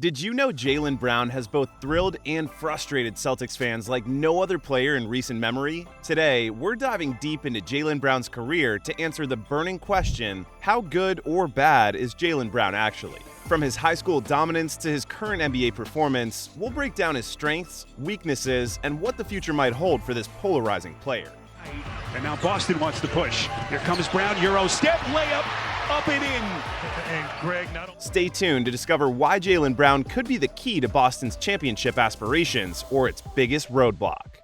Did you know Jaylen Brown has both thrilled and frustrated Celtics fans like no other player in recent memory? Today, we're diving deep into Jaylen Brown's career to answer the burning question, how good or bad is Jaylen Brown actually? From his high school dominance to his current NBA performance, we'll break down his strengths, weaknesses, and what the future might hold for this polarizing player. And now Boston wants to push. Here comes Brown, Euro step, layup, up and in. And Greg Stay tuned to discover why Jaylen Brown could be the key to Boston's championship aspirations or its biggest roadblock.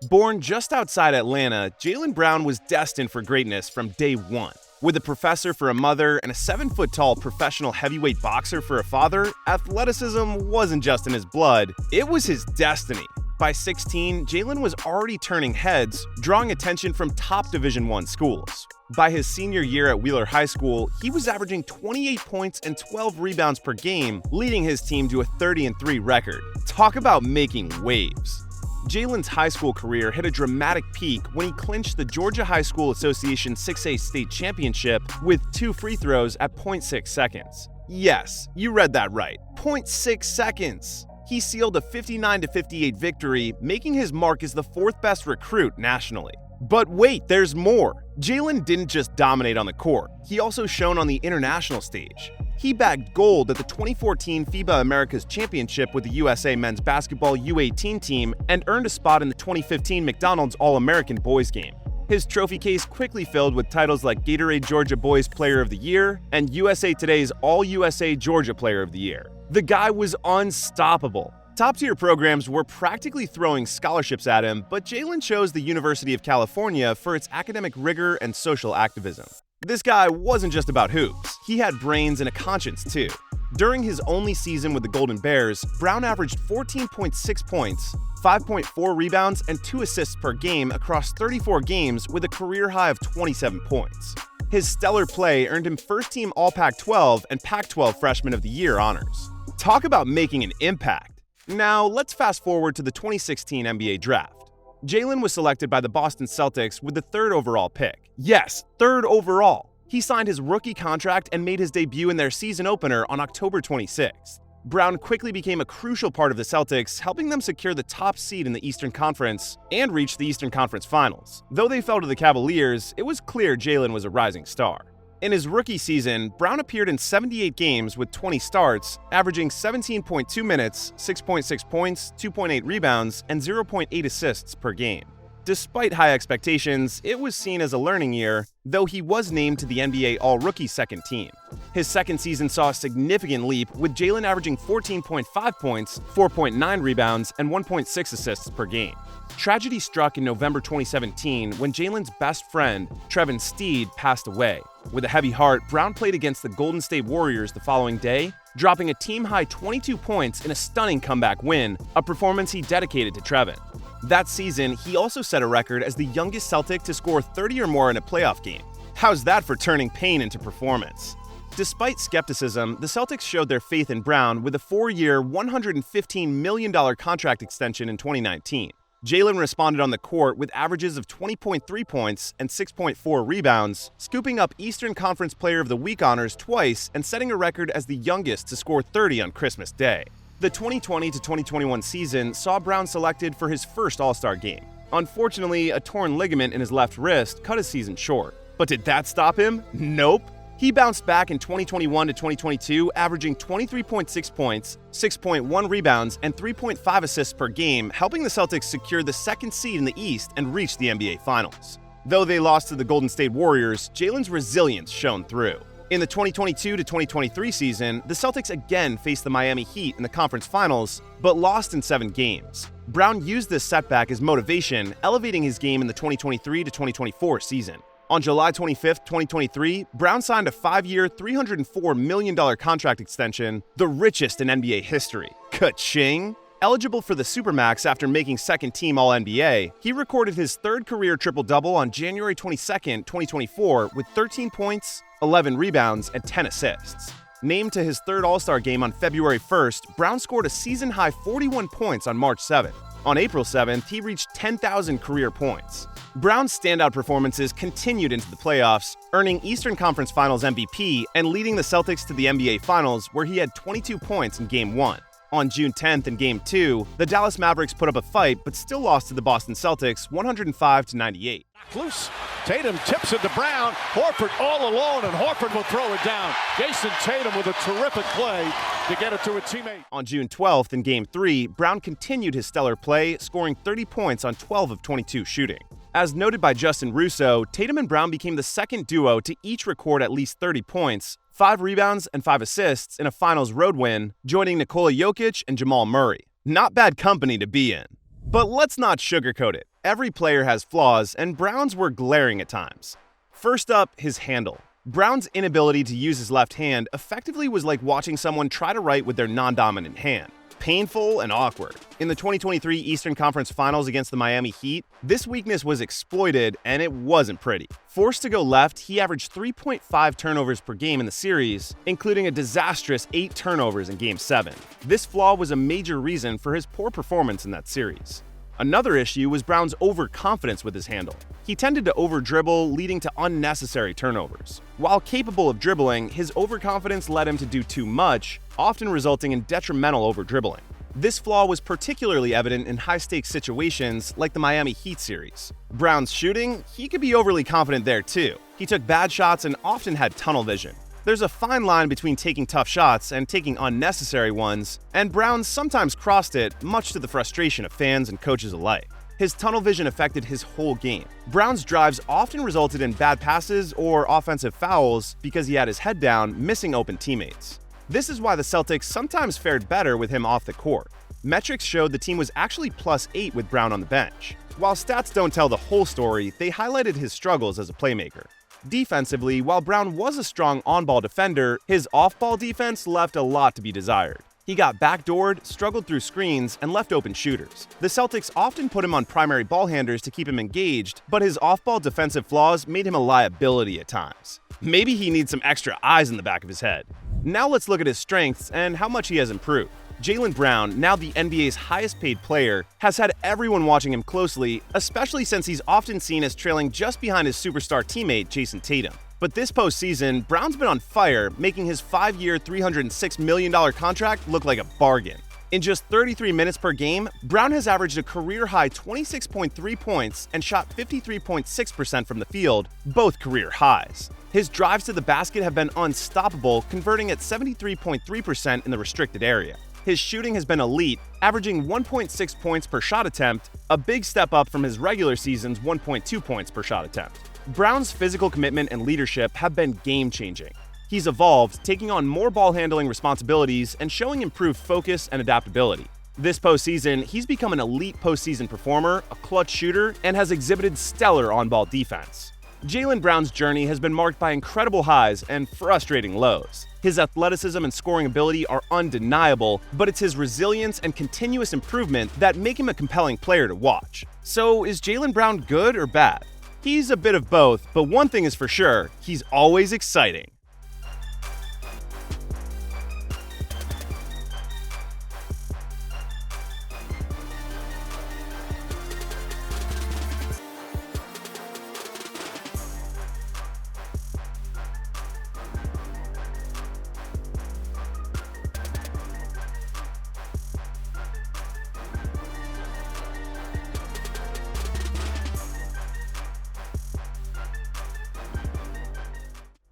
Born just outside Atlanta, Jaylen Brown was destined for greatness from day one. With a professor for a mother and a 7-foot-tall professional heavyweight boxer for a father, athleticism wasn't just in his blood, it was his destiny. By 16, Jaylen was already turning heads, drawing attention from top Division I schools. By his senior year at Wheeler High School, he was averaging 28 points and 12 rebounds per game, leading his team to a 30-3 record. Talk about making waves. Jaylen's high school career hit a dramatic peak when he clinched the Georgia High School Association 6A state championship with 2 free throws at 0.6 seconds. Yes, you read that right, 0.6 seconds. He sealed a 59-58 victory, making his mark as the 4th best recruit nationally. But wait, there's more. Jaylen didn't just dominate on the court, he also shone on the international stage. He bagged gold at the 2014 FIBA Americas Championship with the USA men's basketball U18 team and earned a spot in the 2015 McDonald's All-American Boys Game. His trophy case quickly filled with titles like Gatorade Georgia Boys Player of the Year and USA Today's All-USA Georgia Player of the Year. The guy was unstoppable. Top-tier programs were practically throwing scholarships at him, but Jaylen chose the University of California for its academic rigor and social activism. This guy wasn't just about hoops. He had brains and a conscience, too. During his only season with the Golden Bears, Brown averaged 14.6 points, 5.4 rebounds, and 2 assists per game across 34 games with a career high of 27 points. His stellar play earned him first-team All-Pac-12 and Pac-12 Freshman of the Year honors. Talk about making an impact. Now, let's fast forward to the 2016 NBA Draft. Jaylen was selected by the Boston Celtics with the 3rd overall pick. Yes, 3rd overall. He signed his rookie contract and made his debut in their season opener on October 26th. Brown quickly became a crucial part of the Celtics, helping them secure the top seed in the Eastern Conference and reach the Eastern Conference Finals. Though they fell to the Cavaliers, it was clear Jaylen was a rising star. In his rookie season, Brown appeared in 78 games with 20 starts, averaging 17.2 minutes, 6.6 points, 2.8 rebounds, and 0.8 assists per game. Despite high expectations, it was seen as a learning year, though he was named to the NBA All-Rookie second team. His second season saw a significant leap, with Jaylen averaging 14.5 points, 4.9 rebounds, and 1.6 assists per game. Tragedy struck in November 2017 when Jaylen's best friend, Trevin Steed, passed away. With a heavy heart, Brown played against the Golden State Warriors the following day, dropping a team-high 22 points in a stunning comeback win, a performance he dedicated to Trevin. That season, he also set a record as the youngest Celtic to score 30 or more in a playoff game. How's that for turning pain into performance? Despite skepticism, the Celtics showed their faith in Brown with a 4-year, $115 million contract extension in 2019. Jaylen responded on the court with averages of 20.3 points and 6.4 rebounds, scooping up Eastern Conference Player of the Week honors twice and setting a record as the youngest to score 30 on Christmas Day. The 2020 to 2021 season saw Brown selected for his first All-Star game. Unfortunately, a torn ligament in his left wrist cut his season short. But did that stop him? Nope. He bounced back in 2021 to 2022, averaging 23.6 points, 6.1 rebounds, and 3.5 assists per game, helping the Celtics secure the 2nd seed in the East and reach the NBA Finals. Though they lost to the Golden State Warriors, Jaylen's resilience shone through. In the 2022 to 2023 season, the Celtics again faced the Miami Heat in the conference finals, but lost in 7 games. Brown used this setback as motivation, elevating his game in the 2023 to 2024 season. On July 25, 2023, Brown signed a 5-year, $304 million contract extension, the richest in NBA history. Ka-ching! Eligible for the Supermax after making 2nd team All-NBA, he recorded his 3rd career triple-double on January 22, 2024 with 13 points, 11 rebounds, and 10 assists. Named to his 3rd All-Star game on February 1st, Brown scored a season-high 41 points on March 7th. On April 7th, he reached 10,000 career points. Brown's standout performances continued into the playoffs, earning Eastern Conference Finals MVP and leading the Celtics to the NBA Finals, where he had 22 points in Game 1. On June 10th in Game 2, the Dallas Mavericks put up a fight but still lost to the Boston Celtics 105-98. Loose. Tatum tips it to Brown. Horford all alone, and Horford will throw it down. Jason Tatum with a terrific play to get it to a teammate. On June 12th in Game 3, Brown continued his stellar play, scoring 30 points on 12 of 22 shooting. As noted by Justin Russo, Tatum and Brown became the second duo to each record at least 30 points, 5 rebounds, and 5 assists in a finals road win, joining Nikola Jokic and Jamal Murray. Not bad company to be in. But let's not sugarcoat it. Every player has flaws, and Brown's were glaring at times. First up, his handle. Brown's inability to use his left hand effectively was like watching someone try to write with their non-dominant hand. Painful and awkward. In the 2023 Eastern Conference Finals against the Miami Heat, this weakness was exploited, and it wasn't pretty. Forced to go left, he averaged 3.5 turnovers per game in the series, including a disastrous 8 turnovers in Game 7. This flaw was a major reason for his poor performance in that series. Another issue was Brown's overconfidence with his handle. He tended to over-dribble, leading to unnecessary turnovers. While capable of dribbling, his overconfidence led him to do too much, often resulting in detrimental over-dribbling. This flaw was particularly evident in high-stakes situations like the Miami Heat series. Brown's shooting, he could be overly confident there too. He took bad shots and often had tunnel vision. There's a fine line between taking tough shots and taking unnecessary ones, and Brown sometimes crossed it, much to the frustration of fans and coaches alike. His tunnel vision affected his whole game. Brown's drives often resulted in bad passes or offensive fouls because he had his head down, missing open teammates. This is why the Celtics sometimes fared better with him off the court. Metrics showed the team was actually +8 with Brown on the bench. While stats don't tell the whole story, they highlighted his struggles as a playmaker. Defensively, while Brown was a strong on-ball defender, his off-ball defense left a lot to be desired. He got backdoored, struggled through screens, and left open shooters. The Celtics often put him on primary ball handlers to keep him engaged, but his off-ball defensive flaws made him a liability at times. Maybe he needs some extra eyes in the back of his head. Now let's look at his strengths and how much he has improved. Jaylen Brown, now the NBA's highest paid player, has had everyone watching him closely, especially since he's often seen as trailing just behind his superstar teammate Jason Tatum. But this postseason, Brown's been on fire, making his 5-year, $306 million contract look like a bargain. In just 33 minutes per game, Brown has averaged a career-high 26.3 points and shot 53.6% from the field, both career highs. His drives to the basket have been unstoppable, converting at 73.3% in the restricted area. His shooting has been elite, averaging 1.6 points per shot attempt, a big step up from his regular season's 1.2 points per shot attempt. Brown's physical commitment and leadership have been game-changing. He's evolved, taking on more ball-handling responsibilities and showing improved focus and adaptability. This postseason, he's become an elite postseason performer, a clutch shooter, and has exhibited stellar on-ball defense. Jaylen Brown's journey has been marked by incredible highs and frustrating lows. His athleticism and scoring ability are undeniable, but it's his resilience and continuous improvement that make him a compelling player to watch. So is Jaylen Brown good or bad? He's a bit of both, but one thing is for sure, he's always exciting.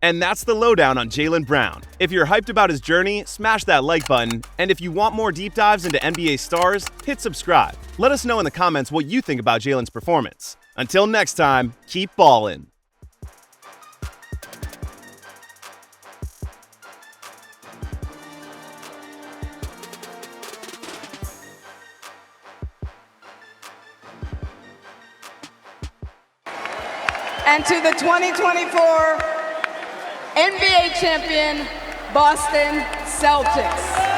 And that's the lowdown on Jaylen Brown. If you're hyped about his journey, smash that like button. And if you want more deep dives into NBA stars, hit subscribe. Let us know in the comments what you think about Jaylen's performance. Until next time, keep ballin'. And to the 2024 NBA champion, Boston Celtics.